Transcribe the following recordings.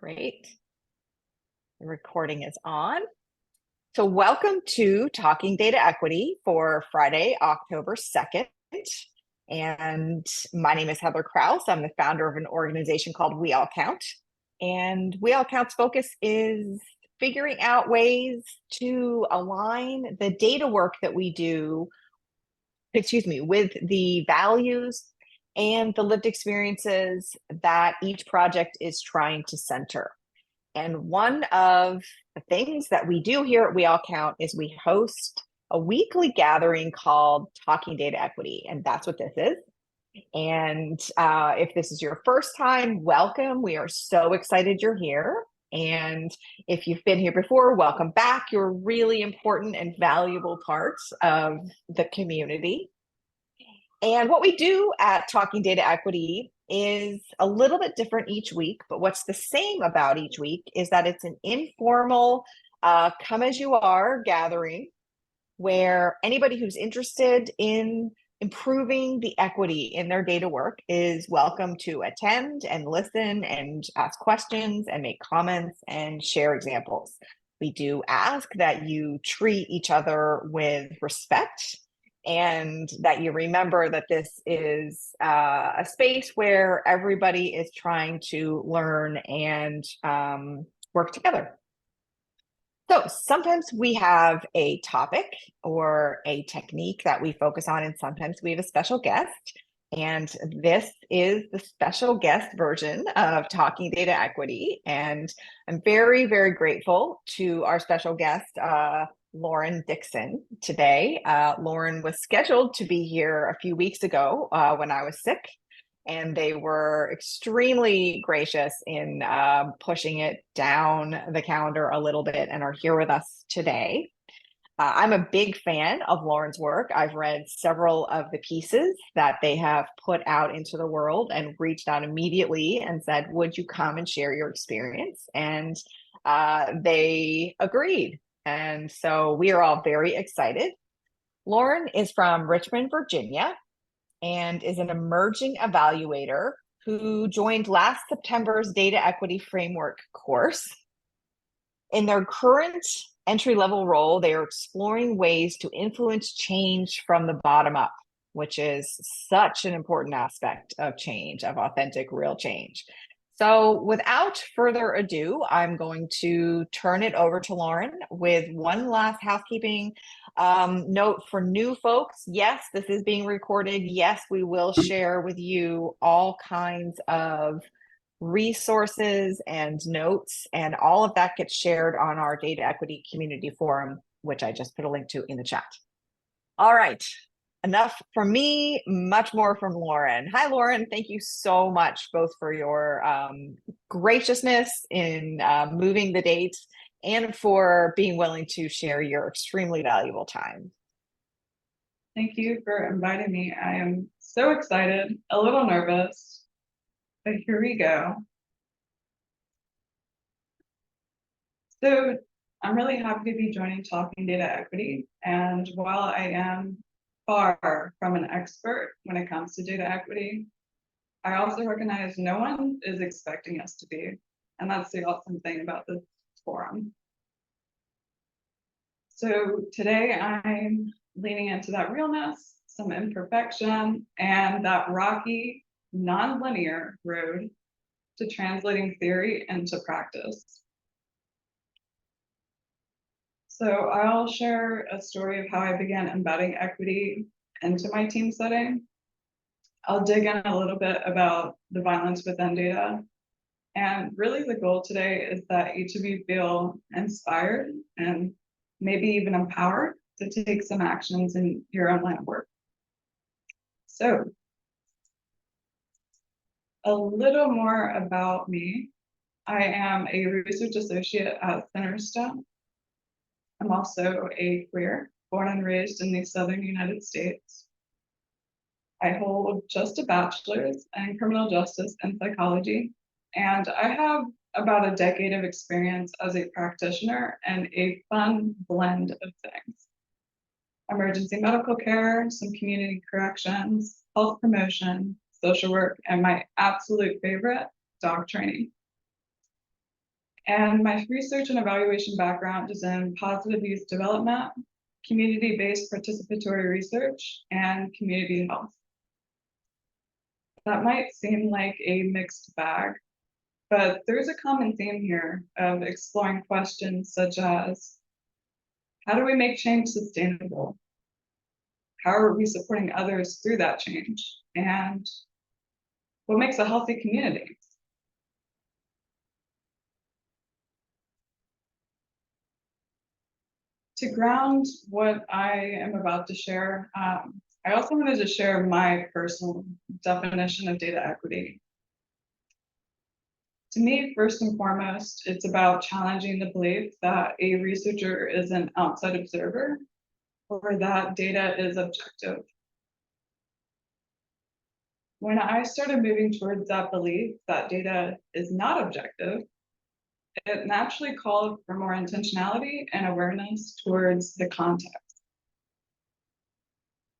Great. The recording is on. So welcome to Talking Data Equity for Friday, October 2nd. And my name is Heather Krause. I'm the founder of an organization called We All Count. And We All Count's focus is figuring out ways to align the data work that we do, with the values and the lived experiences that each project is trying to center. And one of the things that we do here at We All Count is we host a weekly gathering called Talking Data Equity. And that's what this is. And if this is your first time, welcome. We are so excited you're here. And if you've been here before, welcome back. You're a really important and valuable parts of the community. And what we do at Talking Data Equity is a little bit different each week, but what's the same about each week is that it's an informal, come as you are gathering where anybody who's interested in improving the equity in their data work is welcome to attend and listen and ask questions and make comments and share examples. We do ask that you treat each other with respect and that you remember that this is a space where everybody is trying to learn and work together. So sometimes we have a topic or a technique that we focus on, and sometimes we have a special guest. And this is the special guest version of Talking Data Equity. And I'm very, very grateful to our special guest, Lauren Dixon today. Lauren was scheduled to be here a few weeks ago when I was sick, and they were extremely gracious in pushing it down the calendar a little bit and are here with us today. I'm a big fan of Lauren's work. I've read several of the pieces that they have put out into the world and reached out immediately and said, would you come and share your experience? And they agreed. And so we are all very excited. Lauren is from Richmond, Virginia, and is an emerging evaluator who joined last September's Data Equity Framework course. In their current entry-level role, they are exploring ways to influence change from the bottom up, which is such an important aspect of change, of authentic, real change. So without further ado, I'm going to turn it over to Lauren with one last housekeeping note for new folks. Yes, this is being recorded. Yes, we will share with you all kinds of resources and notes, and all of that gets shared on our Data Equity Community Forum, which I just put a link to in the chat. All right. Enough from me, much more from Lauren. Hi, Lauren. Thank you so much both for your graciousness in moving the dates and for being willing to share your extremely valuable time. Thank you for inviting me. I am so excited, a little nervous, but here we go. So I'm really happy to be joining Talking Data Equity. And while I am far from an expert when it comes to data equity, I also recognize no one is expecting us to be. And that's the awesome thing about this forum. So today I'm leaning into that realness, some imperfection, and that rocky, non-linear road to translating theory into practice. So I'll share a story of how I began embedding equity into my team setting. I'll dig in a little bit about the violence within data. And really the goal today is that each of you feel inspired and maybe even empowered to take some actions in your own line of work. So a little more about me. I am a research associate at Centerstone. I'm also a queer, born and raised in the Southern United States. I hold just a bachelor's in criminal justice and psychology, and I have about a decade of experience as a practitioner and a fun blend of things. Emergency medical care, some community corrections, health promotion, social work, and my absolute favorite, dog training. And my research and evaluation background is in positive youth development, community-based participatory research, and community health. That might seem like a mixed bag, but there's a common theme here of exploring questions such as, how do we make change sustainable? How are we supporting others through that change? And what makes a healthy community? To ground what I am about to share, I also wanted to share my personal definition of data equity. To me, first and foremost, it's about challenging the belief that a researcher is an outside observer or that data is objective. When I started moving towards that belief that data is not objective, it naturally called for more intentionality and awareness towards the context.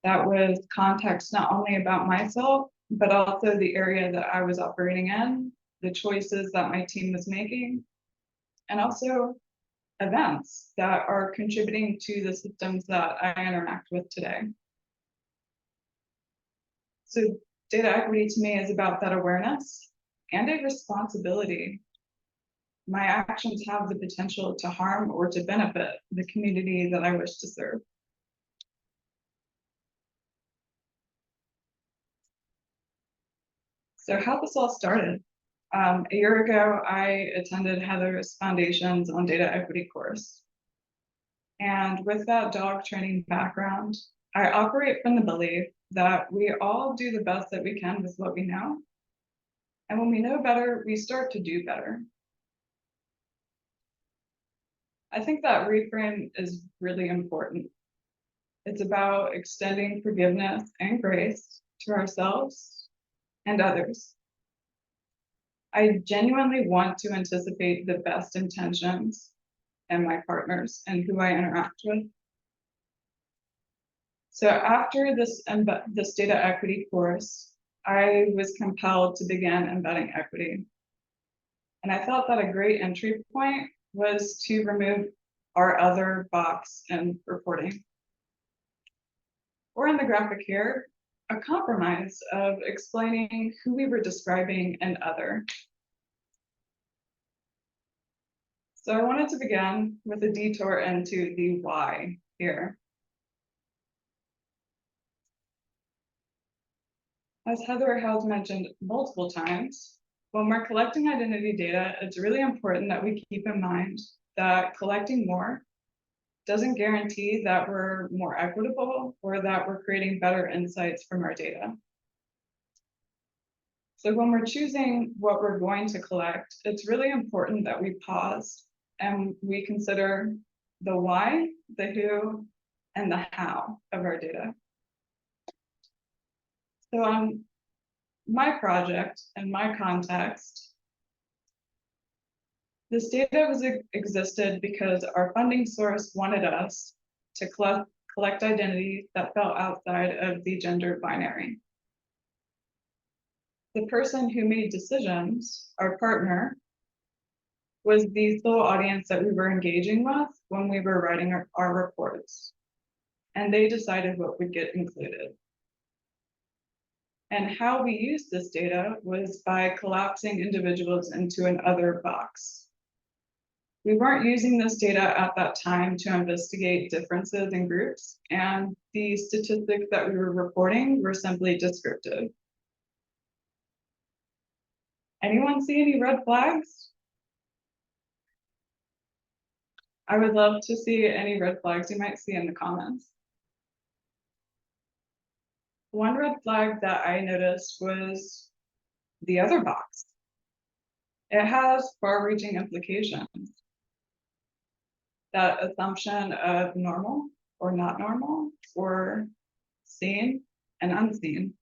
That was context not only about myself, but also the area that I was operating in, the choices that my team was making, and also events that are contributing to the systems that I interact with today. So data equity to me is about that awareness and a responsibility. My actions have the potential to harm or to benefit the community that I wish to serve. So how this all started. A year ago, I attended Heather's Foundations on Data Equity course. And with that dog training background, I operate from the belief that we all do the best that we can with what we know. And when we know better, we start to do better. I think that reframe is really important. It's about extending forgiveness and grace to ourselves and others. I genuinely want to anticipate the best intentions and my partners and who I interact with. So after this data equity course, I was compelled to begin embedding equity. And I thought that a great entry point was to remove our other box in reporting. Or in the graphic here, a compromise of explaining who we were describing and other. So I wanted to begin with a detour into the why here. As Heather has mentioned multiple times, when we're collecting identity data, it's really important that we keep in mind that collecting more doesn't guarantee that we're more equitable or that we're creating better insights from our data. So when we're choosing what we're going to collect, it's really important that we pause and we consider the why, the who, and the how of our data. So on my project and my context, this data existed because our funding source wanted us to collect identities that fell outside of the gender binary. The person who made decisions, our partner, was the sole audience that we were engaging with when we were writing our reports. And they decided what would get included. And how we used this data was by collapsing individuals into an other box. We weren't using this data at that time to investigate differences in groups, and the statistics that we were reporting were simply descriptive. Anyone see any red flags? I would love to see any red flags you might see in the comments. One red flag that I noticed was the other box. It has far-reaching implications. That assumption of normal or not normal, or seen and unseen.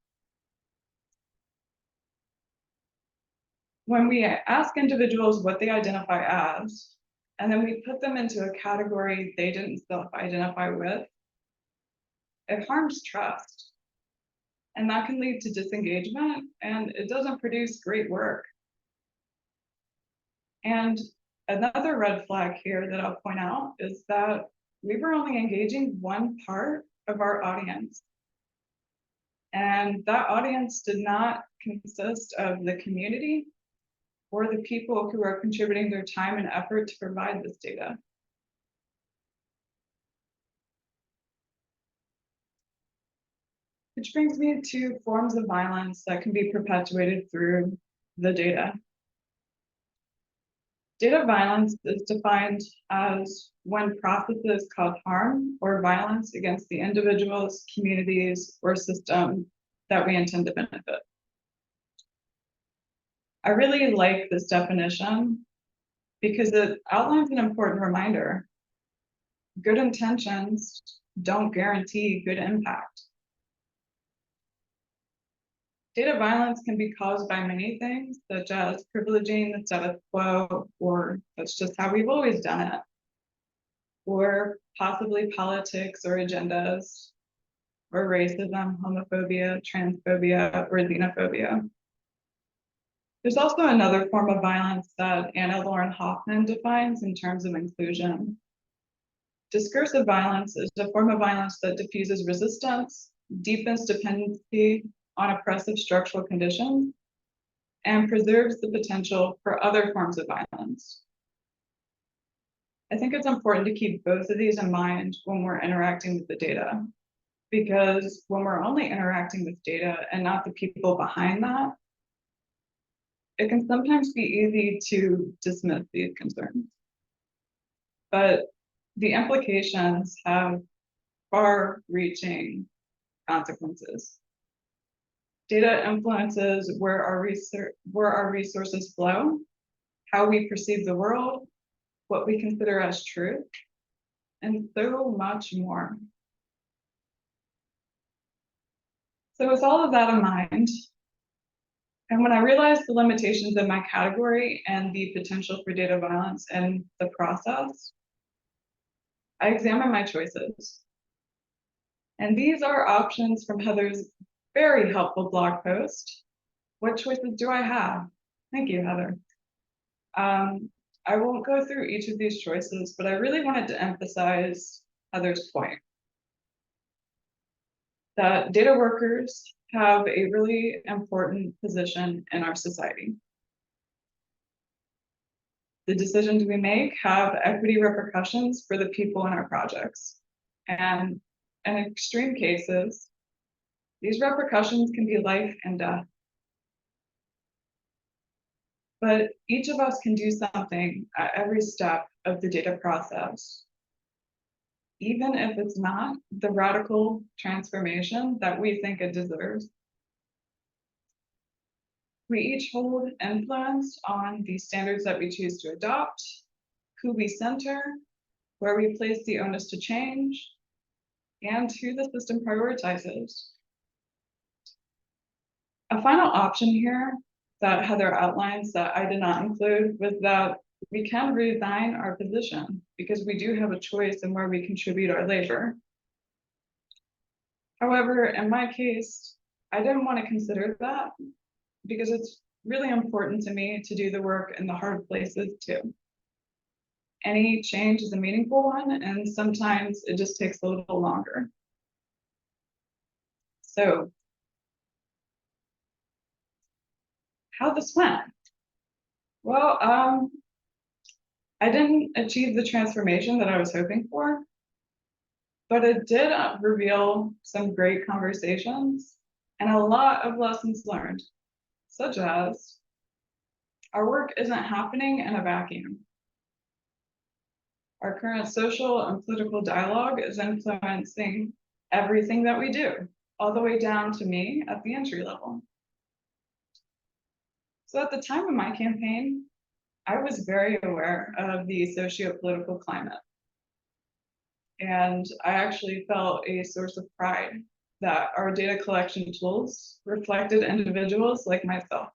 When we ask individuals what they identify as, and then we put them into a category they didn't self-identify with, it harms trust. And that can lead to disengagement, and it doesn't produce great work. And Another red flag here that I'll point out is that we were only engaging one part of our audience. And that audience did not consist of the community or the people who are contributing their time and effort to provide this data. Which brings me to forms of violence that can be perpetuated through the data. Data violence is defined as when processes cause harm or violence against the individuals, communities, or system that we intend to benefit. I really like this definition because it outlines an important reminder. Good intentions don't guarantee good impact. Data violence can be caused by many things, such as privileging the status quo, or that's just how we've always done it, or possibly politics or agendas, or racism, homophobia, transphobia, or xenophobia. There's also another form of violence that Anna Lauren Hoffman defines in terms of inclusion. Discursive violence is a form of violence that diffuses resistance, deepens dependency on oppressive structural conditions, and preserves the potential for other forms of violence. I think it's important to keep both of these in mind when we're interacting with the data, because when we're only interacting with data and not the people behind that, it can sometimes be easy to dismiss these concerns. But the implications have far-reaching consequences. Data influences where our resources flow, how we perceive the world, what we consider as truth, and so much more. So with all of that in mind, and when I realized the limitations of my category and the potential for data violence in the process, I examined my choices. And these are options from Heather's very helpful blog post. What choices do I have? Thank you, Heather. I won't go through each of these choices, but I really wanted to emphasize Heather's point that data workers have a really important position in our society. The decisions we make have equity repercussions for the people in our projects. And in extreme cases, these repercussions can be life and death. But each of us can do something at every step of the data process, even if it's not the radical transformation that we think it deserves. We each hold influence on the standards that we choose to adopt, who we center, where we place the onus to change, and who the system prioritizes. A final option here that Heather outlines that I did not include was that we can resign our position because we do have a choice in where we contribute our labor. However, in my case, I didn't want to consider that because it's really important to me to do the work in the hard places too. Any change is a meaningful one, and sometimes it just takes a little longer. So, how this went? Well, I didn't achieve the transformation that I was hoping for, but it did reveal some great conversations and a lot of lessons learned, such as our work isn't happening in a vacuum. Our current social and political dialogue is influencing everything that we do, all the way down to me at the entry level. So at the time of my campaign, I was very aware of the socio-political climate. And I actually felt a source of pride that our data collection tools reflected individuals like myself.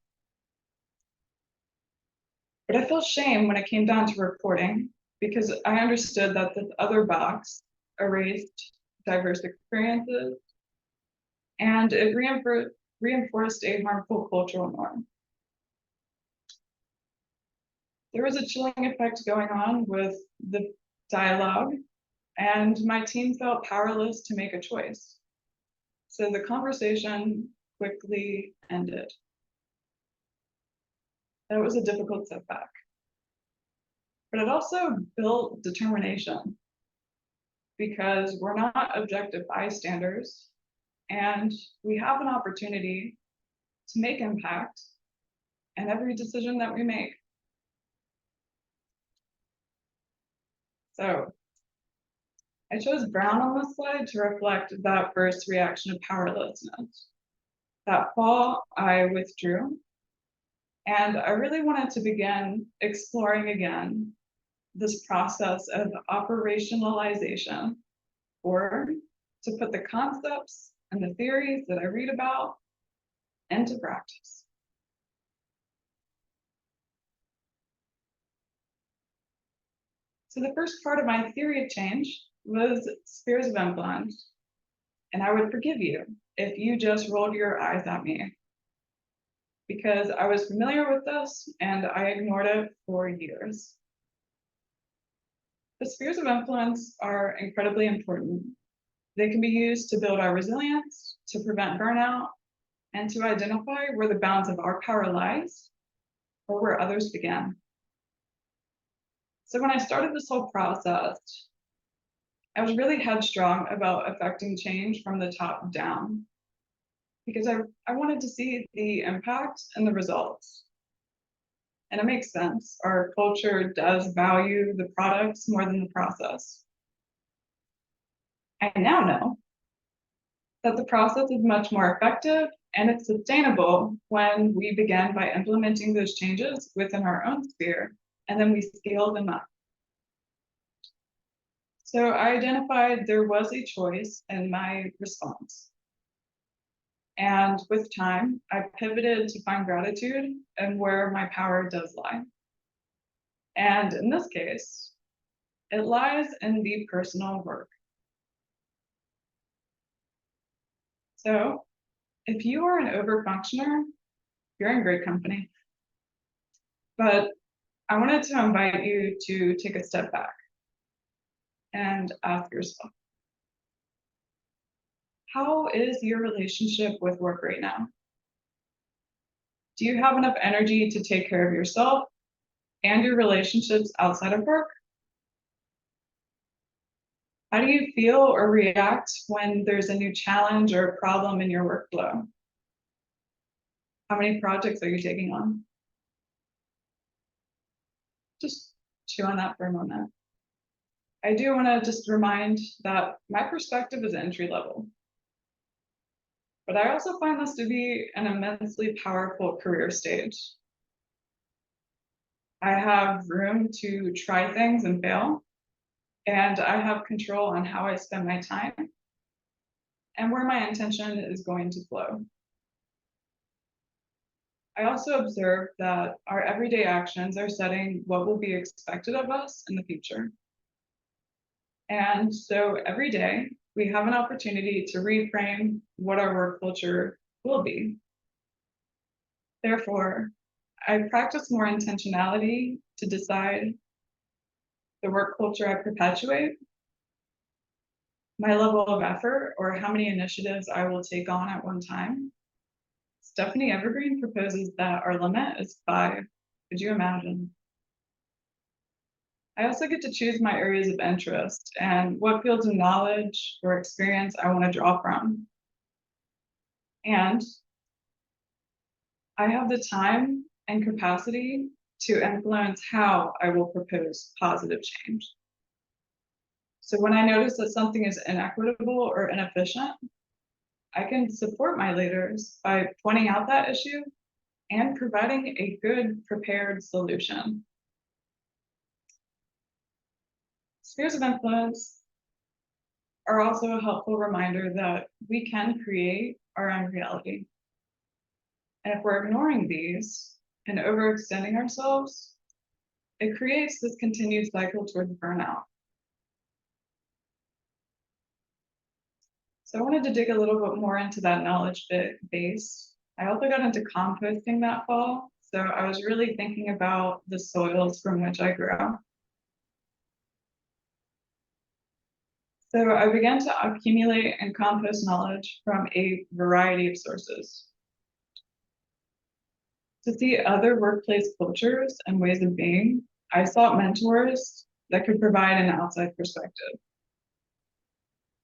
But I felt shame when it came down to reporting because I understood that this other box erased diverse experiences and it reinforced a harmful cultural norm. there was a chilling effect going on with the dialogue, and my team felt powerless to make a choice. So the conversation quickly ended. That was a difficult setback, but it also built determination because we're not objective bystanders and we have an opportunity to make impact in every decision that we make. So I chose brown on this slide to reflect that first reaction of powerlessness. That fall, I withdrew, and I really wanted to begin exploring again this process of operationalization, or to put the concepts and the theories that I read about into practice. So the first part of my theory of change was spheres of influence, and I would forgive you if you just rolled your eyes at me, because I was familiar with this and I ignored it for years. The spheres of influence are incredibly important. They can be used to build our resilience, to prevent burnout, and to identify where the bounds of our power lies or where others began. So when I started this whole process, I was really headstrong about affecting change from the top down because I wanted to see the impact and the results. And it makes sense. Our culture does value the products more than the process. I now know that the process is much more effective and it's sustainable when we begin by implementing those changes within our own sphere, and then we scale them up. So I identified there was a choice in my response. And with time, I pivoted to find gratitude and where my power does lie. And in this case, it lies in the personal work. So if you are an overfunctioner, you're in great company. But I wanted to invite you to take a step back and ask yourself, how is your relationship with work right now? Do you have enough energy to take care of yourself and your relationships outside of work? How do you feel or react when there's a new challenge or a problem in your workflow? How many projects are you taking on? Just chew on that for a moment. I do want to just remind that my perspective is entry level, but I also find this to be an immensely powerful career stage. I have room to try things and fail, and I have control on how I spend my time and where my intention is going to flow. I also observe that our everyday actions are setting what will be expected of us in the future. And so every day we have an opportunity to reframe what our work culture will be. Therefore, I practice more intentionality to decide the work culture I perpetuate, my level of effort, or how many initiatives I will take on at one time. Stephanie Evergreen proposes that our limit is 5. Could you imagine? I also get to choose my areas of interest and what fields of knowledge or experience I want to draw from. And I have the time and capacity to influence how I will propose positive change. So when I notice that something is inequitable or inefficient, I can support my leaders by pointing out that issue and providing a good prepared solution. Spheres of influence are also a helpful reminder that we can create our own reality. And if we're ignoring these and overextending ourselves, it creates this continued cycle towards burnout. So I wanted to dig a little bit more into that knowledge base. I also got into composting that fall, So I was really thinking about the soils from which I grew. So I began to accumulate and compost knowledge from a variety of sources. To see other workplace cultures and ways of being, I sought mentors that could provide an outside perspective.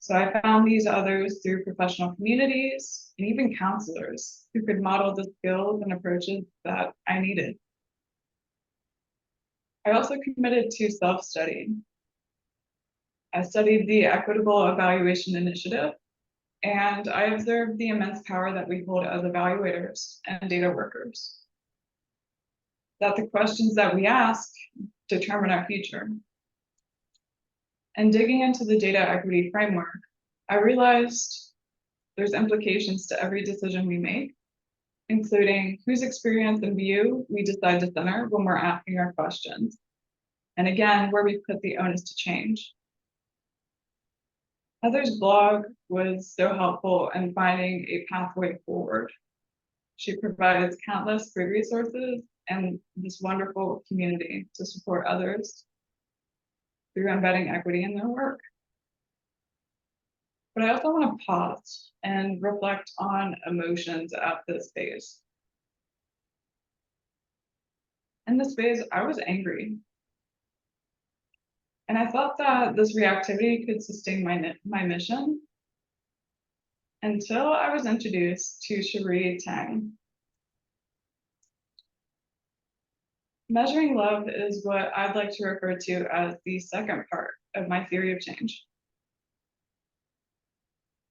So I found these others through professional communities and even counselors who could model the skills and approaches that I needed. I also committed to self-study. I studied the Equitable Evaluation Initiative, and I observed the immense power that we hold as evaluators and data workers. That the questions that we ask determine our future. And digging into the data equity framework, I realized there's implications to every decision we make, including whose experience and view we decide to center when we're asking our questions. And again, where we put the onus to change. Heather's blog was so helpful in finding a pathway forward. She provides countless free resources and this wonderful community to support others through embedding equity in their work. But I also want to pause and reflect on emotions at this phase. In this phase, I was angry. And I thought that this reactivity could sustain my mission until I was introduced to Cherie Tang. Measuring love is what I'd like to refer to as the second part of my theory of change.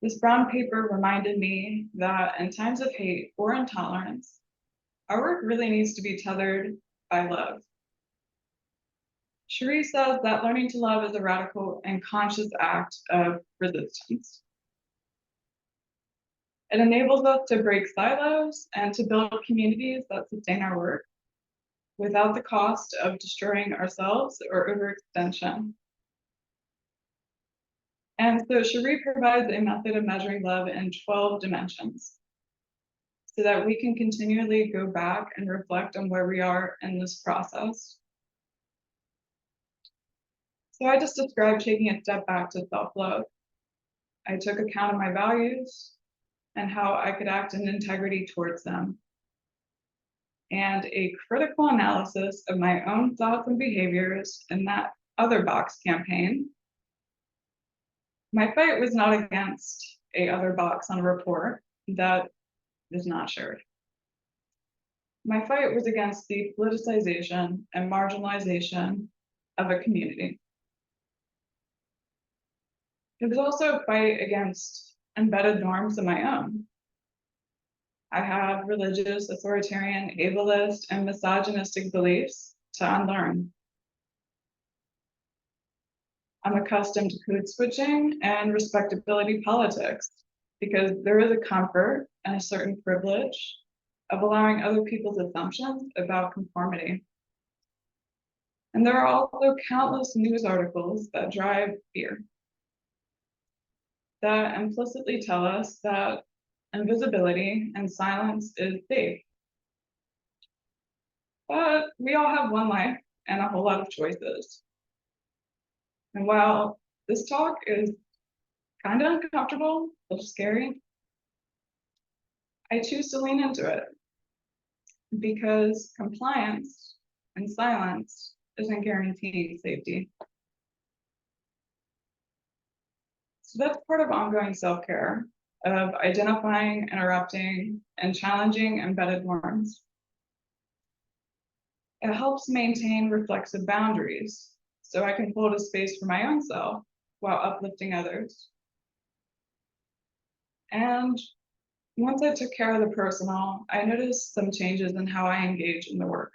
This brown paper reminded me that in times of hate or intolerance, our work really needs to be tethered by love. Cherie says that learning to love is a radical and conscious act of resistance. It enables us to break silos and to build communities that sustain our work without the cost of destroying ourselves or overextension. And so Cherie provides a method of measuring love in 12 dimensions so that we can continually go back and reflect on where we are in this process. So I just described taking a step back to self-love. I took account of my values and how I could act in integrity towards them, and a critical analysis of my own thoughts and behaviors in that other box campaign. My fight was not against a other box on a report that is not shared. My fight was against the politicization and marginalization of a community. It was also a fight against embedded norms of my own. I have religious, authoritarian, ableist, and misogynistic beliefs to unlearn. I'm accustomed to code switching and respectability politics because there is a comfort and a certain privilege of allowing other people's assumptions about conformity. And there are also countless news articles that drive fear, that implicitly tell us that invisibility and silence is safe. But we all have one life and a whole lot of choices. And while this talk is kind of uncomfortable, a little scary, I choose to lean into it because compliance and silence isn't guaranteeing safety. So that's part of ongoing self-care, of identifying, interrupting, and challenging embedded norms. It helps maintain reflexive boundaries so I can hold a space for my own self while uplifting others. And once I took care of the personal, I noticed some changes in how I engage in the work.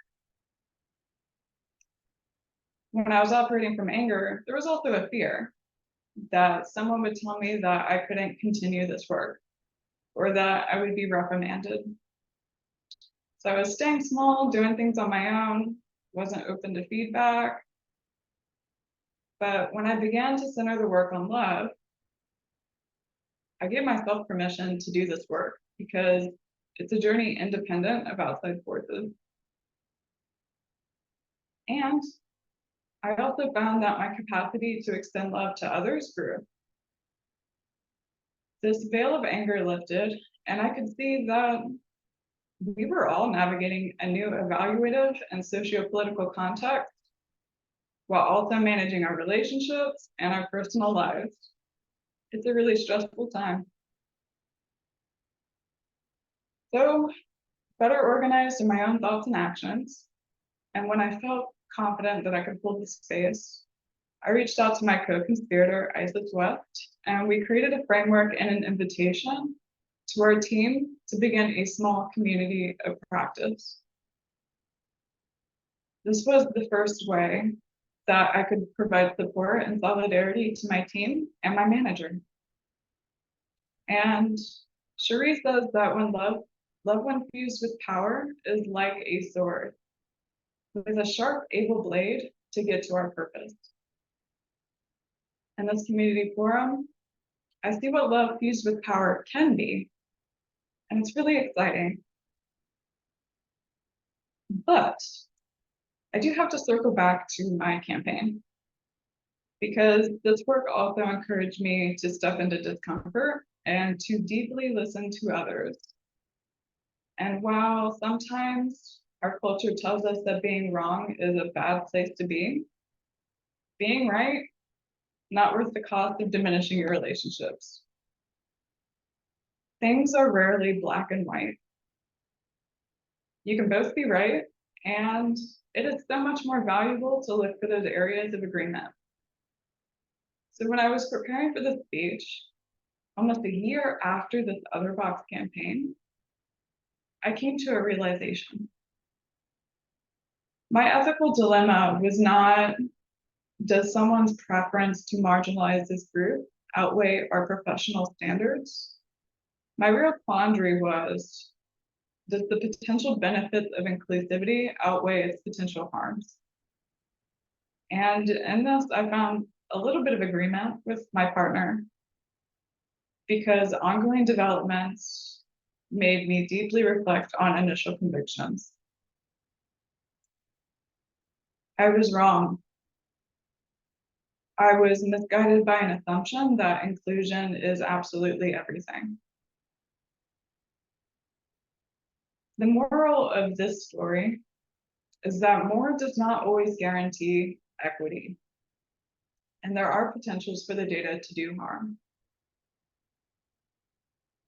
When I was operating from anger, there was also a fear that someone would tell me that I couldn't continue this work or that I would be reprimanded. So I was staying small, doing things on my own, wasn't open to feedback. But when I began to center the work on love, I gave myself permission to do this work because it's a journey independent of outside forces. And I also found that my capacity to extend love to others grew. This veil of anger lifted, and I could see that we were all navigating a new evaluative and socio-political context while also managing our relationships and our personal lives. It's a really stressful time. So, better organized in my own thoughts and actions, and when I felt confident that I could hold the space, I reached out to my co-conspirator, Isis West, and we created a framework and an invitation to our team to begin a small community of practice. This was the first way that I could provide support and solidarity to my team and my manager. And Cherie says that when fused with power is like a sword, with a sharp, able blade to get to our purpose. In this community forum, I see what love fused with power can be, and it's really exciting. But I do have to circle back to my campaign, because this work also encouraged me to step into discomfort and to deeply listen to others. And while sometimes our culture tells us that being wrong is a bad place to be, being right, not worth the cost of diminishing your relationships. Things are rarely black and white. You can both be right, and it is so much more valuable to look for those areas of agreement. So when I was preparing for this speech, almost a year after this Other Box campaign, I came to a realization. My ethical dilemma was not, does someone's preference to marginalize this group outweigh our professional standards? My real quandary was, does the potential benefits of inclusivity outweigh its potential harms? And in this, I found a little bit of agreement with my partner, because ongoing developments made me deeply reflect on initial convictions. I was wrong. I was misguided by an assumption that inclusion is absolutely everything. The moral of this story is that more does not always guarantee equity, and there are potentials for the data to do harm.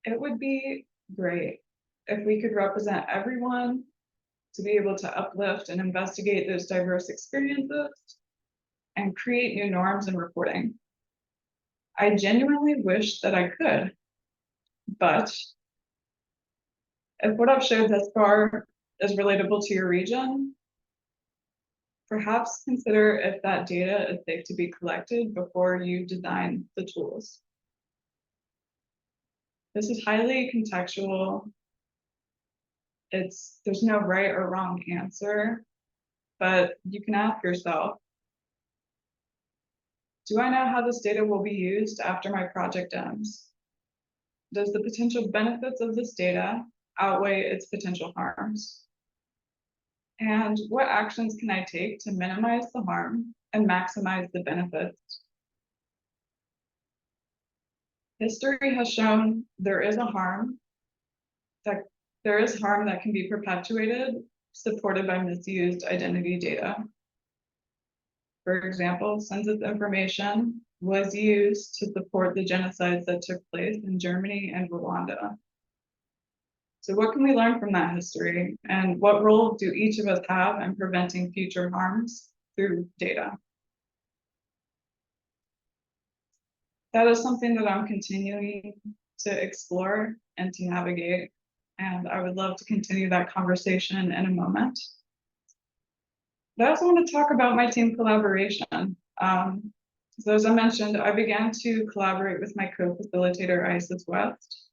It would be great if we could represent everyone, to be able to uplift and investigate those diverse experiences and create new norms in reporting. I genuinely wish that I could, but if what I've shared thus far is relatable to your region, perhaps consider if that data is safe to be collected before you design the tools. This is highly contextual. There's no right or wrong answer, but you can ask yourself, do I know how this data will be used after my project ends? Does the potential benefits of this data outweigh its potential harms? And what actions can I take to minimize the harm and maximize the benefits? History has shown there is harm that can be perpetuated, supported by misused identity data. For example, census information was used to support the genocides that took place in Germany and Rwanda. So what can we learn from that history, and what role do each of us have in preventing future harms through data? That is something that I'm continuing to explore and to navigate, and I would love to continue that conversation in a moment. But I also want to talk about my team collaboration. So as I mentioned, I began to collaborate with my co-facilitator, Isis West,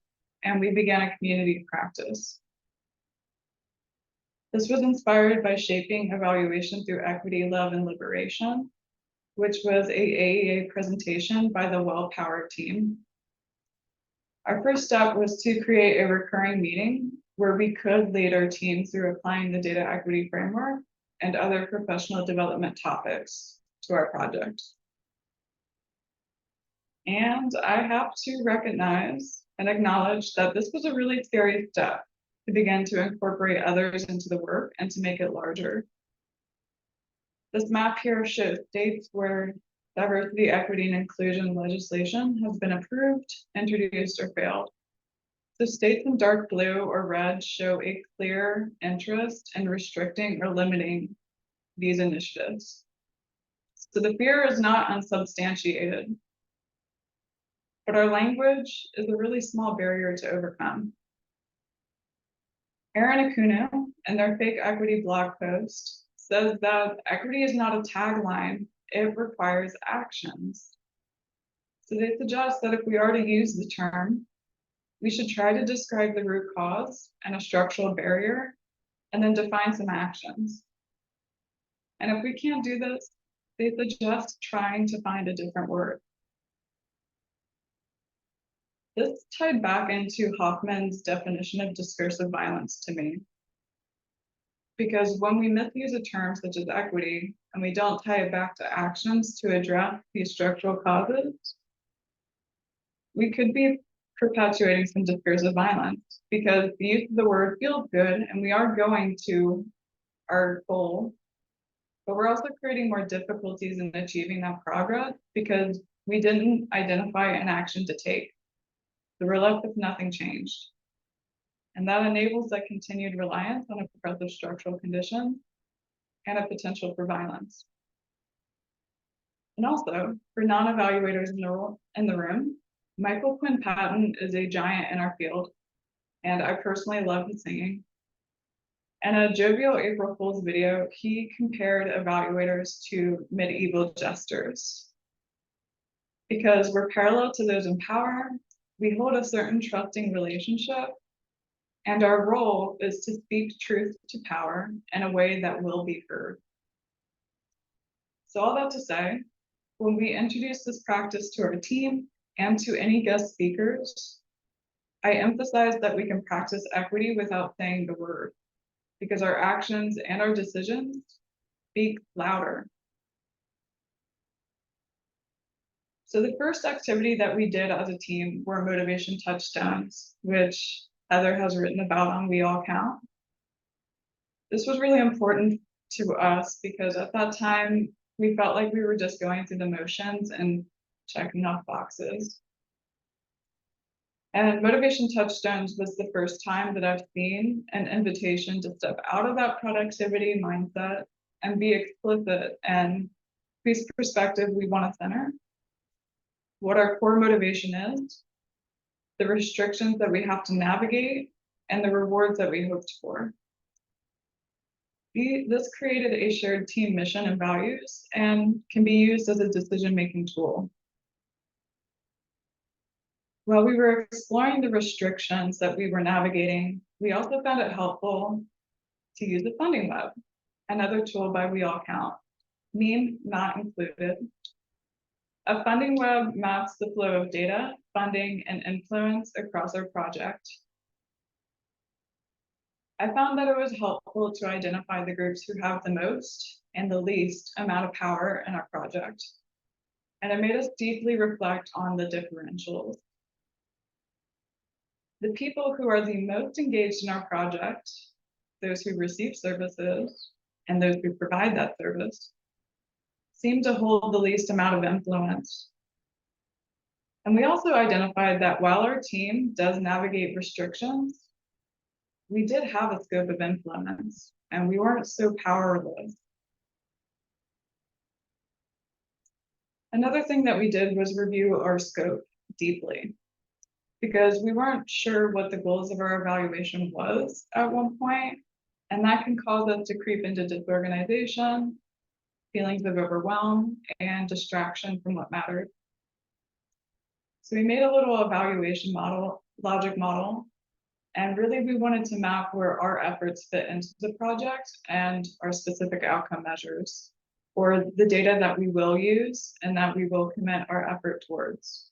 and we began a community practice. This was inspired by shaping evaluation through equity, love, and liberation, which was a AEA presentation by the Well Power team. Our first step was to create a recurring meeting where we could lead our team through applying the data equity framework and other professional development topics to our project. And I have to recognize and acknowledge that this was a really scary step to begin to incorporate others into the work and to make it larger. This map here shows states where diversity, equity, and inclusion legislation has been approved, introduced, or failed. So states in dark blue or red show a clear interest in restricting or limiting these initiatives. So the fear is not unsubstantiated, but our language is a really small barrier to overcome. Aaron Akuno, in their Fake Equity blog post, says that equity is not a tagline, it requires actions. So they suggest that if we are to use the term, we should try to describe the root cause and a structural barrier, and then define some actions. And if we can't do this, they suggest trying to find a different word. This tied back into Hoffman's definition of discursive violence to me. Because when we misuse a term such as equity, and we don't tie it back to actions to address these structural causes, we could be perpetuating some discursive violence, because the use of the word feels good and we are going to our goal, but we're also creating more difficulties in achieving that progress because we didn't identify an action to take. So we're left with nothing changed. And that enables that continued reliance on oppressive structural conditions and a potential for violence. And also, for non-evaluators in the room, Michael Quinn Patton is a giant in our field, and I personally love his singing. In a jovial April Fool's video, he compared evaluators to medieval jesters. Because we're parallel to those in power, we hold a certain trusting relationship, and our role is to speak truth to power in a way that will be heard. So all that to say, when we introduce this practice to our team and to any guest speakers, I emphasize that we can practice equity without saying the word, because our actions and our decisions speak louder. So the first activity that we did as a team were motivation touchdowns, which Heather has written about on We All Count. This was really important to us because at that time, we felt like we were just going through the motions and checking off boxes. And motivation touchdowns was the first time that I've seen an invitation to step out of that productivity mindset and be explicit and whose perspective we want to center, what our core motivation is, the restrictions that we have to navigate, and the rewards that we hoped for. This created a shared team mission and values and can be used as a decision-making tool. While we were exploring the restrictions that we were navigating, we also found it helpful to use the funding web, another tool by We All Count, meme not included. A funding web maps the flow of data, funding, and influence across our project. I found that it was helpful to identify the groups who have the most and the least amount of power in our project. And it made us deeply reflect on the differentials. The people who are the most engaged in our project, those who receive services, and those who provide that service, seem to hold the least amount of influence. And we also identified that while our team does navigate restrictions, we did have a scope of influence, and we weren't so powerless. Another thing that we did was review our scope deeply, because we weren't sure what the goals of our evaluation was at one point, and that can cause us to creep into disorganization, feelings of overwhelm, and distraction from what mattered. So we made a little evaluation model, logic model, and really we wanted to map where our efforts fit into the project and our specific outcome measures, or the data that we will use and that we will commit our effort towards.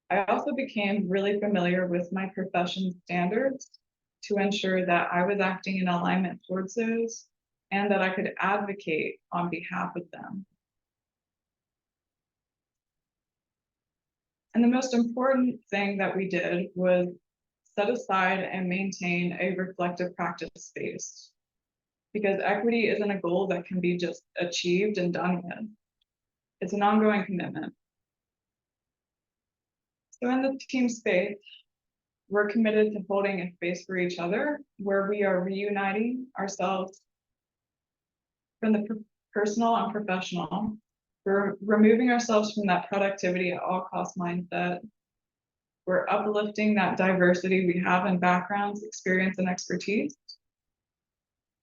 I also became really familiar with my profession's standards to ensure that I was acting in alignment towards those and that I could advocate on behalf of them. And the most important thing that we did was set aside and maintain a reflective practice space, because equity isn't a goal that can be just achieved and done with. It's an ongoing commitment. So in the team space, we're committed to holding a space for each other where we are reuniting ourselves from the personal and professional. We're removing ourselves from that productivity at all cost mindset. We're uplifting that diversity we have in backgrounds, experience, and expertise.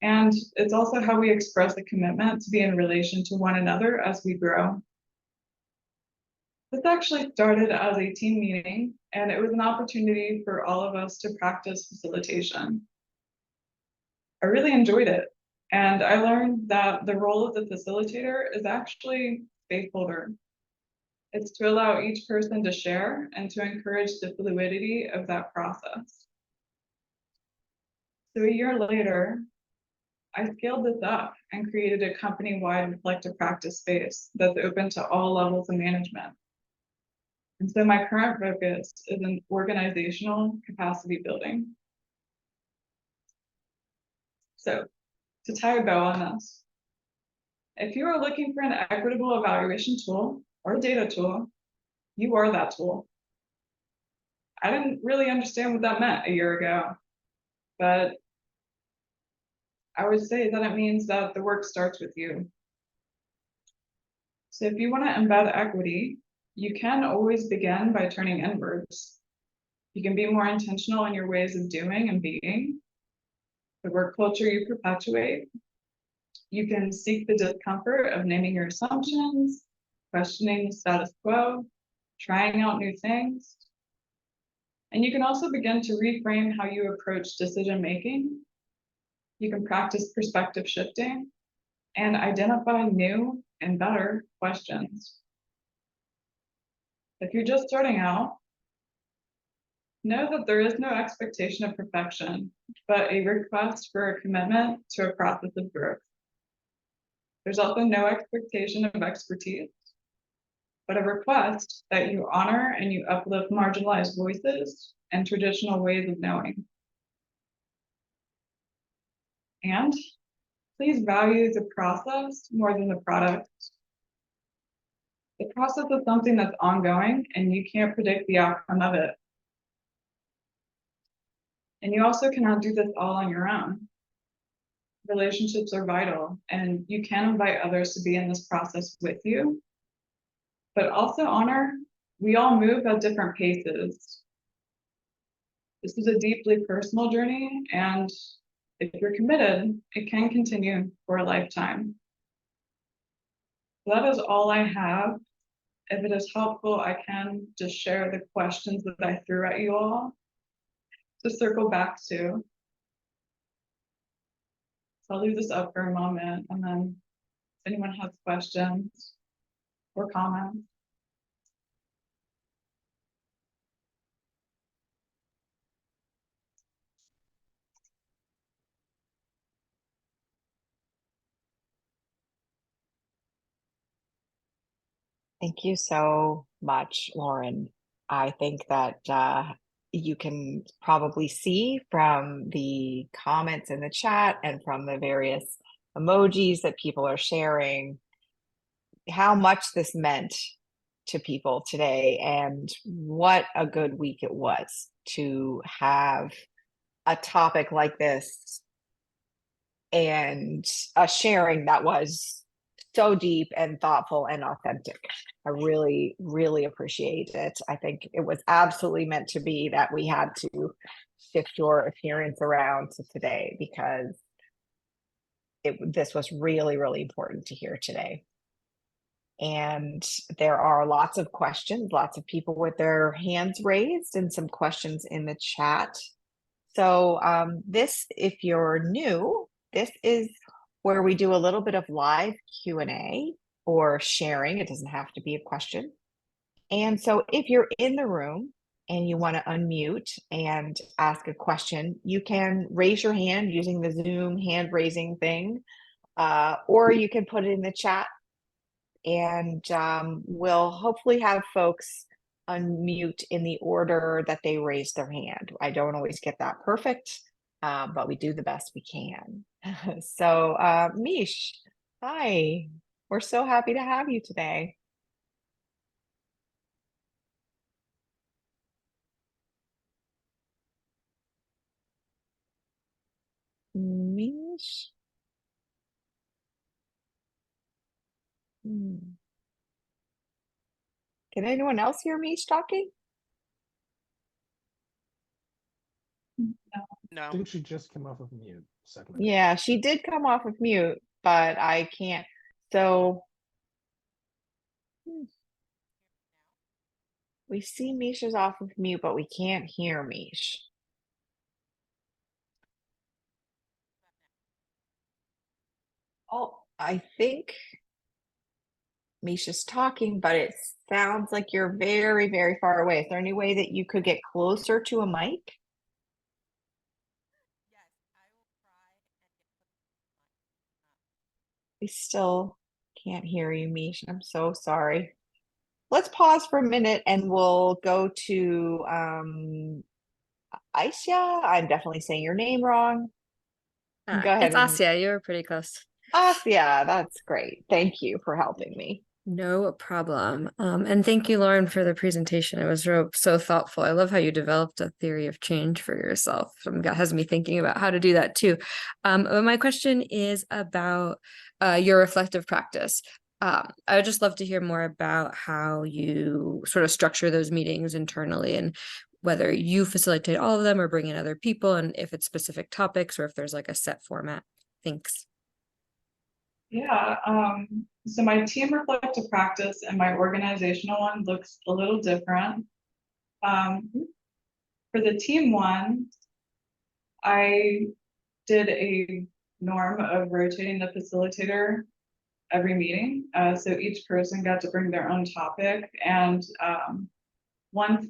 And it's also how we express the commitment to be in relation to one another as we grow. This actually started as a team meeting, and it was an opportunity for all of us to practice facilitation. I really enjoyed it, and I learned that the role of the facilitator is actually space holder. It's to allow each person to share and to encourage the fluidity of that process. So a year later, I scaled this up and created a company-wide reflective practice space that's open to all levels of management. And so my current focus is in organizational capacity building. So to tie a bow on this, if you are looking for an equitable evaluation tool or data tool, you are that tool. I didn't really understand what that meant a year ago, but I would say that it means that the work starts with you. So if you want to embed equity, you can always begin by turning inwards. You can be more intentional in your ways of doing and being, the work culture you perpetuate. You can seek the discomfort of naming your assumptions, questioning the status quo, trying out new things. And you can also begin to reframe how you approach decision making. You can practice perspective shifting and identify new and better questions. If you're just starting out, know that there is no expectation of perfection, but a request for a commitment to a process of growth. There's also no expectation of expertise, but a request that you honor and you uplift marginalized voices and traditional ways of knowing. And please value the process more than the product. The process is something that's ongoing and you can't predict the outcome of it. And you also cannot do this all on your own. Relationships are vital, and you can invite others to be in this process with you. But also honor, we all move at different paces. This is a deeply personal journey, and if you're committed, it can continue for a lifetime. That is all I have. If it is helpful, I can just share the questions that I threw at you all to circle back to. So I'll leave this up for a moment, and then if anyone has questions or comments. Thank you so much, Lauren. I think that you can probably see from the comments in the chat and from the various emojis that people are sharing how much this meant to people today, and what a good week it was to have a topic like this and a sharing that was so deep and thoughtful and authentic. I really, really appreciate it. I think it was absolutely meant to be that we had to shift your appearance around to today, because this was really, really important to hear today. And there are lots of questions, lots of people with their hands raised, and some questions in the chat. So this, if you're new, this is where we do a little bit of live Q&A or sharing. It doesn't have to be a question. And so if you're in the room and you want to unmute and ask a question, you can raise your hand using the Zoom hand raising thing. or you can put it in the chat, and we'll hopefully have folks unmute in the order that they raise their hand. I don't always get that perfect, but we do the best we can. So, Mish, hi. We're so happy to have you today. Mish. Hmm. Can anyone else hear Mish talking? I think she just came off of mute a second ago. Yeah, she did come off of mute, but I can't. So we see Mish is off of mute, but we can't hear Mish. Oh, I think Misha's talking, but it sounds like you're very, very far away. Is there any way that you could get closer to a mic? We still can't hear you, Misha. I'm so sorry. Let's pause for a minute and we'll go to Aisha. I'm definitely saying your name wrong. Go ahead It's and Asya. You were pretty close. Yeah, that's great. Thank you for helping me. No problem. And thank you, Lauren, for the presentation. It was so thoughtful. I love how you developed a theory of change for yourself. That has me thinking about how to do that too. But my question is about your reflective practice. I would just love to hear more about how you sort of structure those meetings internally and whether you facilitate all of them or bring in other people, and if it's specific topics or if there's like a set format. Thanks. Yeah, so my team reflective practice and my organizational one looks a little different. For the team one, I did a norm of rotating the facilitator every meeting. So each person got to bring their own topic. And one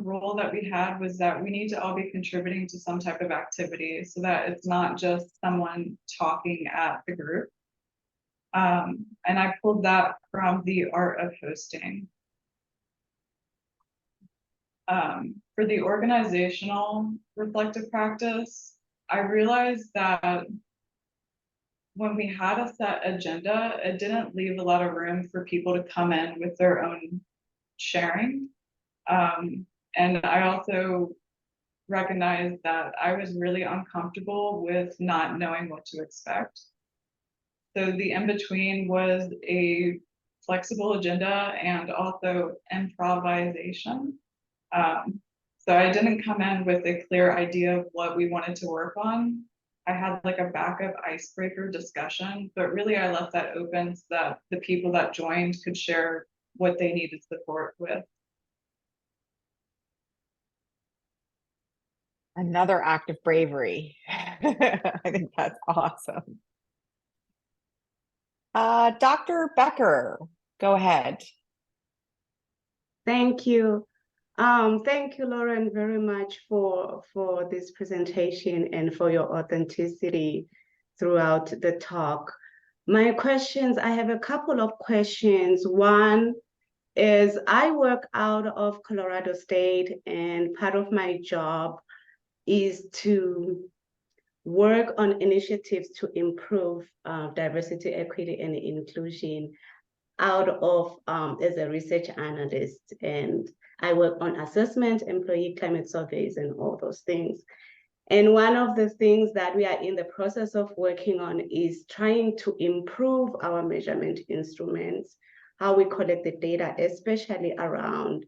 rule that we had was that we need to all be contributing to some type of activity so that it's not just someone talking at the group. And I pulled that from the art of hosting. For the organizational reflective practice, I realized that when we had a set agenda, it didn't leave a lot of room for people to come in with their own sharing. And I also recognized that I was really uncomfortable with not knowing what to expect. So the in-between was a flexible agenda and also improvisation. So I didn't come in with a clear idea of what we wanted to work on. I had like a backup icebreaker discussion, but really I left that open so that the people that joined could share what they needed support with. Another act of bravery. I think that's awesome. Dr. Becker, go ahead. Thank you. Thank you, Lauren, very much for this presentation and for your authenticity throughout the talk. My questions, I have a couple of questions. One is I work out of Colorado State, and part of my job is to work on initiatives to improve diversity, equity, and inclusion out of as a research analyst. And I work on assessment, employee climate surveys, and all those things. And one of the things that we are in the process of working on is trying to improve our measurement instruments, how we collect the data, especially around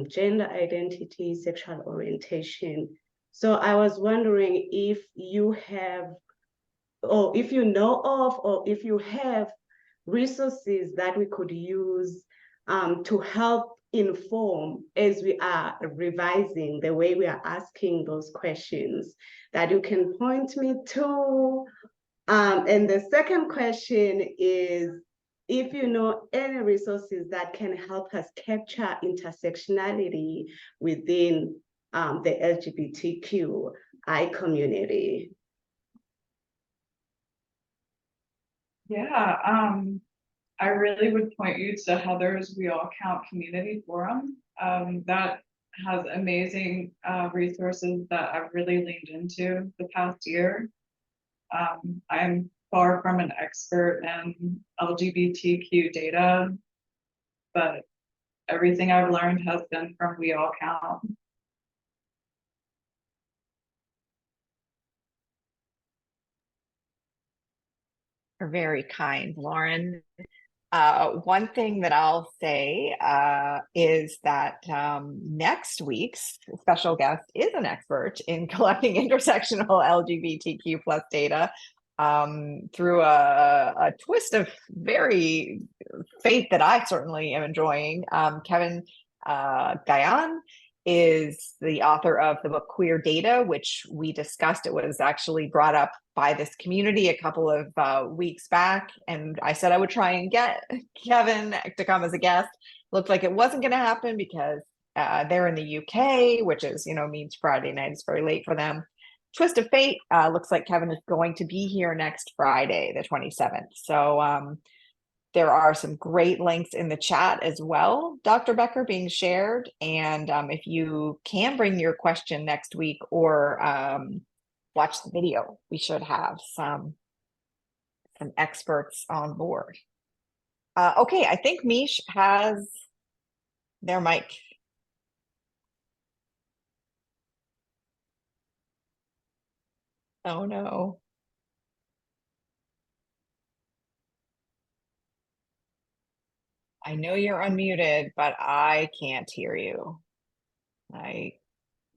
gender identity, sexual orientation. So I was wondering if you have, or if you know of, or if you have resources that we could use to help inform as we are revising the way we are asking those questions that you can point me to. And the second question is, if you know any resources that can help us capture intersectionality within the LGBTQI community. Yeah, I really would point you to Heather's We All Count Community Forum. That has amazing resources that I've really leaned into the past year. I'm far from an expert in LGBTQ data, but everything I've learned has been from We All Count. You're very kind, Lauren. One thing that I'll say is that next week's special guest is an expert in collecting intersectional LGBTQ plus data through a twist of very fate that I certainly am enjoying. Kevin Guyon is the author of the book Queer Data, which we discussed. It was actually brought up by this community a couple of weeks back, and I said I would try and get Kevin to come as a guest. Looked like it wasn't going to happen because they're in the UK, which is, means Friday night is very late for them. Twist of fate, looks like Kevin is going to be here next Friday, the 27th. So there are some great links in the chat as well, Dr. Becker, being shared. And if you can bring your question next week or watch the video, we should have some experts on board. Okay, I think Mish has their mic. Oh no. I know you're unmuted, but I can't hear you. I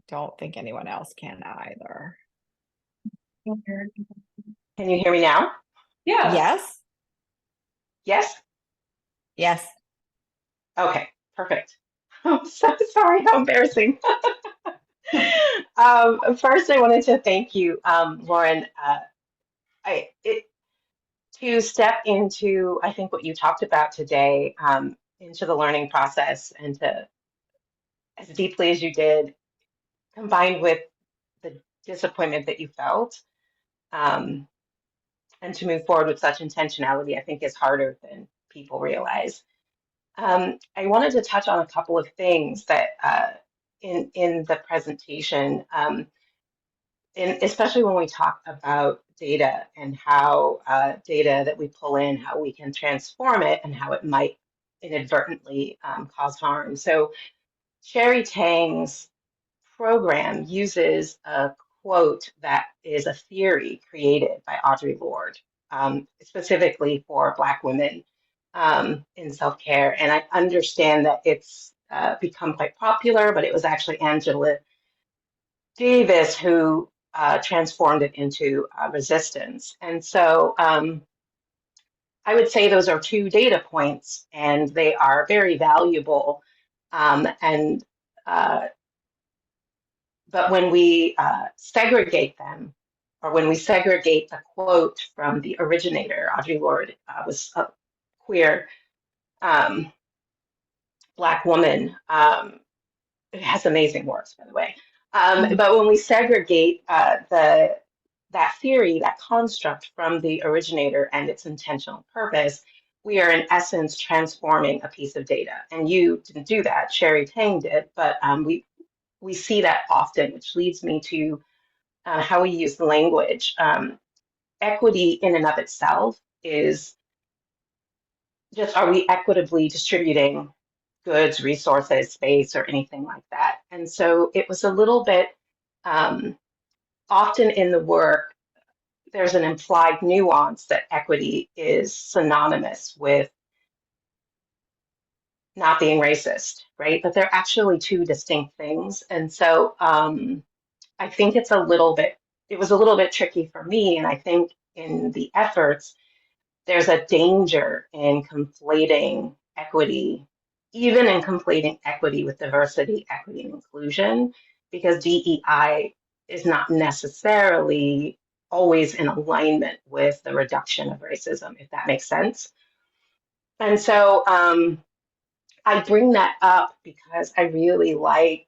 don't think anyone else can either. Can you hear me now? Yeah. Yes? Yes? Yes. Okay, perfect. I'm so sorry, how embarrassing. First, I wanted to thank you, Lauren. To step into, I think, what you talked about today, into the learning process and to, as deeply as you did, combined with the disappointment that you felt, and to move forward with such intentionality, I think is harder than people realize. I wanted to touch on a couple of things that in the presentation, especially when we talk about data and how data that we pull in, how we can transform it and how it might inadvertently cause harm. So Sherry Tang's program uses a quote that is a theory created by Audre Lorde, specifically for Black women in self-care. And I understand that it's become quite popular, but it was actually Angela Davis who transformed it into resistance. And so I would say those are two data points, and they are very valuable. And but when we segregate them, or when we segregate the quote from the originator, Audre Lorde was a queer Black woman. It has amazing works, by the way. But when we segregate that theory, that construct from the originator and its intentional purpose, we are in essence transforming a piece of data. And you didn't do that, Sherry Tang did, but we see that often, which leads me to how we use the language. Equity in and of itself is just, are we equitably distributing goods, resources, space, or anything like that? And so it was a little bit, often in the work, there's an implied nuance that equity is synonymous with not being racist, right? But they're actually two distinct things. And so I think it was a little bit tricky for me. And I think in the efforts, there's a danger in conflating equity, even in conflating equity with diversity, equity, and inclusion, because DEI is not necessarily always in alignment with the reduction of racism, if that makes sense. And so I bring that up because I really like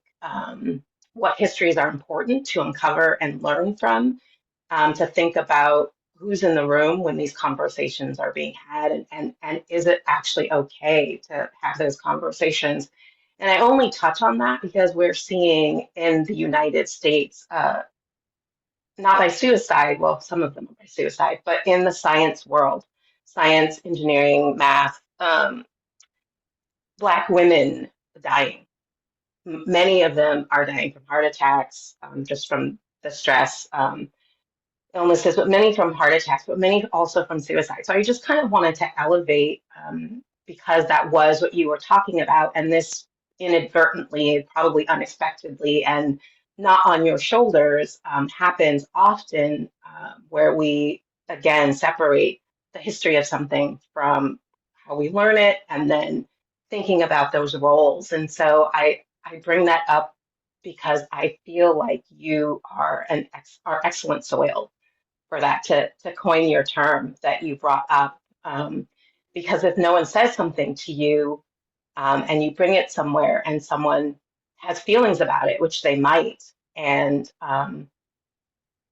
what histories are important to uncover and learn from, to think about who's in the room when these conversations are being had, and is it actually okay to have those conversations? And I only touch on that because we're seeing in the United States, not by suicide, well, some of them are by suicide, but in the science world, science, engineering, math, Black women dying. Many of them are dying from heart attacks, just from the stress. Illnesses, but many from heart attacks, but many also from suicide. So I just kind of wanted to elevate, because that was what you were talking about, and this inadvertently, probably unexpectedly, and not on your shoulders, happens often, where we again separate the history of something from how we learn it, and then thinking about those roles. And so I bring that up because I feel like you are are excellent soil for that, to coin your term that you brought up. Because if no one says something to you, and you bring it somewhere and someone has feelings about it, which they might, and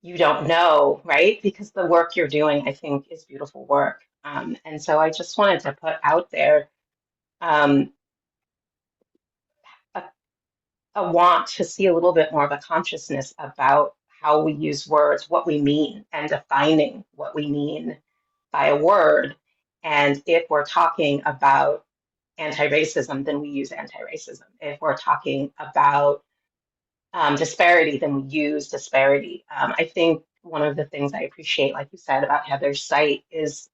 you don't know, right? Because the work you're doing, I think, is beautiful work. And so I just wanted to put out there, um, a, a want to see a little bit more of a consciousness about how we use words, what we mean, and defining what we mean by a word. And if we're talking about anti-racism, then we use anti-racism. If we're talking about disparity, then we use disparity. I think one of the things I appreciate, like you said, about Heather's site is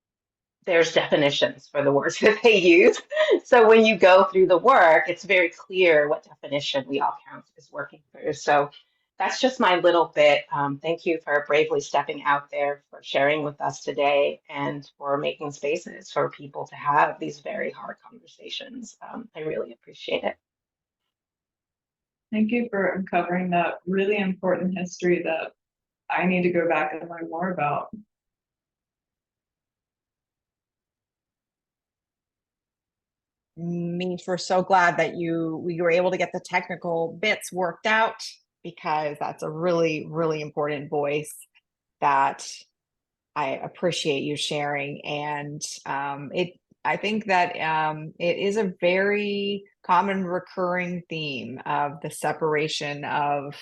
there's definitions for the words that they use. So when you go through the work, it's very clear what definition we all count as working through. So that's just my little bit. Thank you for bravely stepping out there, for sharing with us today, and for making spaces for people to have these very hard conversations. I really appreciate it. Thank you for uncovering that really important history that I need to go back and learn more about. Means we're so glad that we were able to get the technical bits worked out, because that's a really, really important voice that I appreciate you sharing. And I think that it is a very common recurring theme of the separation of,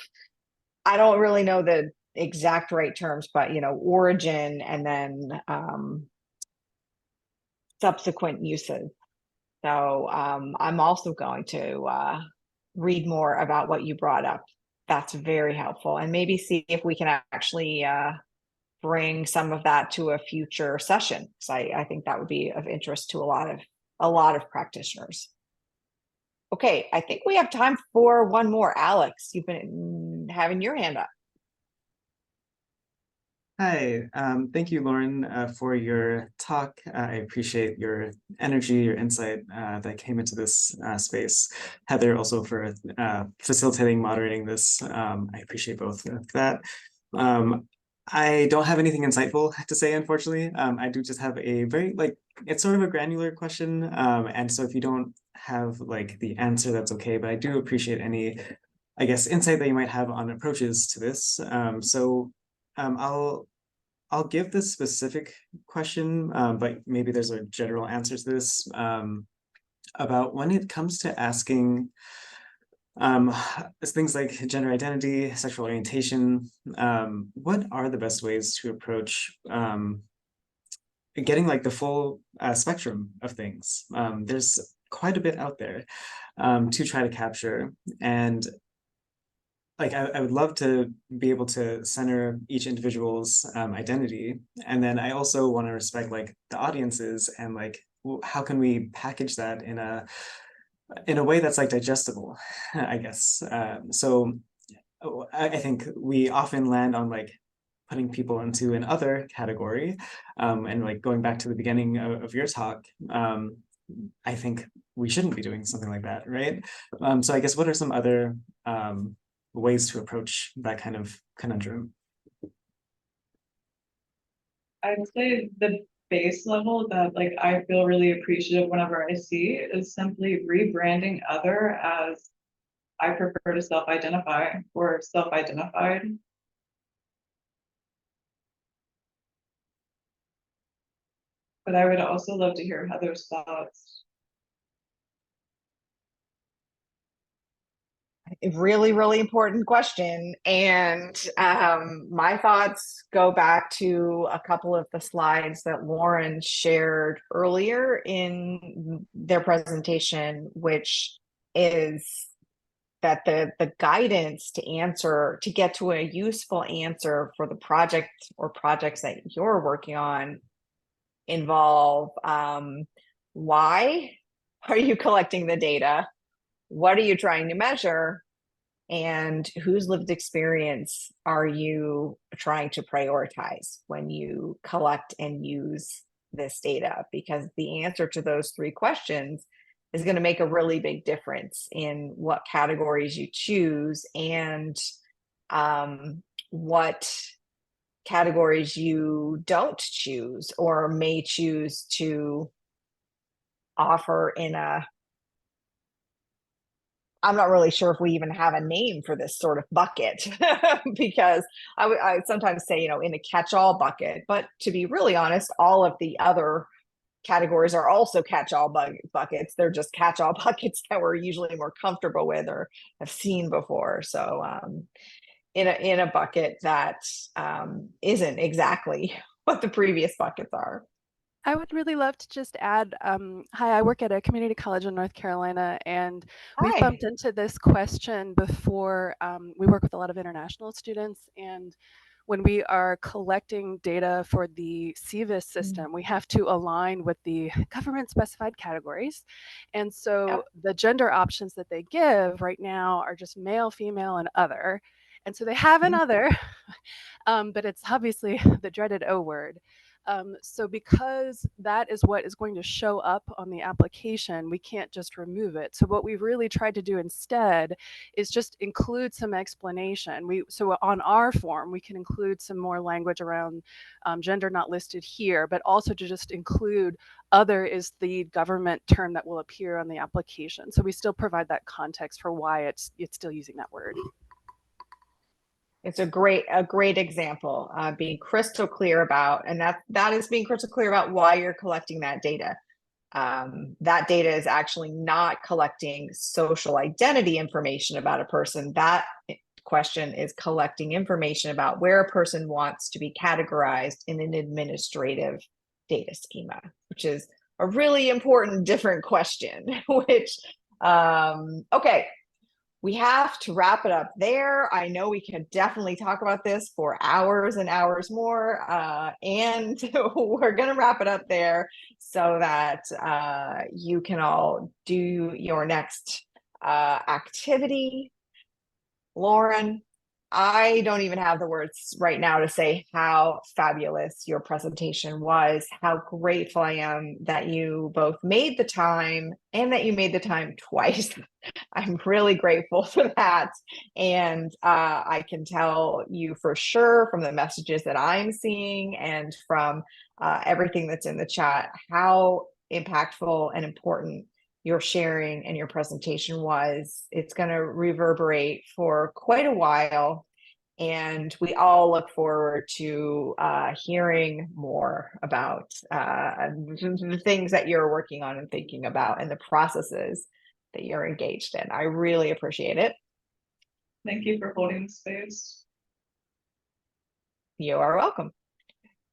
I don't really know the exact right terms, but origin and then subsequent uses. So I'm also going to read more about what you brought up. That's very helpful, and maybe see if we can actually bring some of that to a future session. So I think that would be of interest to a lot of practitioners. Okay, I think we have time for one more. Alex, you've been having your hand up. Hi, thank you, Lauren, for your talk. I appreciate your energy, your insight that came into this space. Heather, also for facilitating, moderating this. I appreciate both of that. I don't have anything insightful to say, unfortunately. I do just have a very, it's sort of a granular question. And so if you don't have the answer, that's okay. But I do appreciate any, I guess, insight that you might have on approaches to this. I'll give this specific question, but maybe there's a general answer to this, about when it comes to asking things like gender identity, sexual orientation, what are the best ways to approach getting the full spectrum of things? There's quite a bit out there to try to capture, and I would love to be able to center each individual's identity. And then I also want to respect the audiences, and how can we package that in a way that's digestible, I guess. So I think we often land on putting people into an other category. And going back to the beginning of your talk, I think we shouldn't be doing something like that, right? So I guess what are some other ways to approach that kind of conundrum? I'd say the base level that I feel really appreciative whenever I see is simply rebranding other as I prefer to self-identify or self-identified. but I would also love to hear Heather's thoughts. A really, really important question. And my thoughts go back to a couple of the slides that Lauren shared earlier in their presentation, which is that the guidance to get to a useful answer for the project or projects that you're working on involve why are you collecting the data? What are you trying to measure? And whose lived experience are you trying to prioritize when you collect and use this data? Because the answer to those three questions is going to make a really big difference in what categories you choose and what categories you don't choose or may choose to offer in a, I'm not really sure if we even have a name for this sort of bucket because I sometimes say, in a catch-all bucket, but to be really honest, all of the other categories are also catch-all buckets. They're just catch-all buckets that we're usually more comfortable with or have seen before. So in a bucket that isn't exactly what the previous buckets are. I would really love to just add, hi, I work at a community college in North Carolina, and we've Hi. bumped into this question before. We work with a lot of international students, and when we are collecting data for the CVIS system, we have to align with the government specified categories. And so the gender options that they give right now are just male, female, and other. And so they have an other, but it's obviously the dreaded O word. So because that is what is going to show up on the application, we can't just remove it. So what we've really tried to do instead is just include some explanation. So on our form, we can include some more language around gender not listed here, but also to just include other is the government term that will appear on the application. So we still provide that context for why it's still using that word. It's a great example, being crystal clear about, and that is being crystal clear about why you're collecting that data. That data is actually not collecting social identity information about a person. That question is collecting information about where a person wants to be categorized in an administrative data schema, which is a really important, different question, which, okay. We have to wrap it up there. I know we can definitely talk about this for hours and hours more, and we're going to wrap it up there so that you can all do your next activity. Lauren, I don't even have the words right now to say how fabulous your presentation was, how grateful I am that you both made the time and that you made the time twice. I'm really grateful for that. And I can tell you for sure from the messages that I'm seeing and from everything that's in the chat, how impactful and important your sharing and your presentation was. It's going to reverberate for quite a while. And we all look forward to hearing more about the things that you're working on and thinking about and the processes that you're engaged in. I really appreciate it. Thank you for holding space. You are welcome.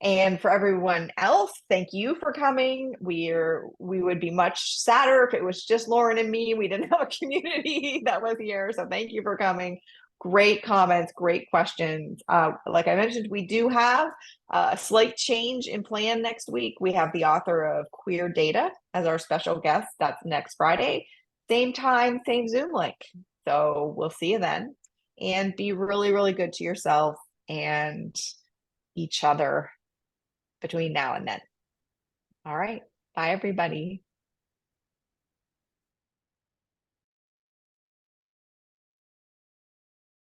And for everyone else, thank you for coming. We would be much sadder if it was just Lauren and me. We didn't have a community that was here. So thank you for coming. Great comments, great questions. Like I mentioned, we do have a slight change in plan next week. We have the author of Queer Data as our special guest. That's next Friday. Same time, same Zoom link. So we'll see you then. And be really, really good to yourself and each other between now and then. All right. Bye, everybody.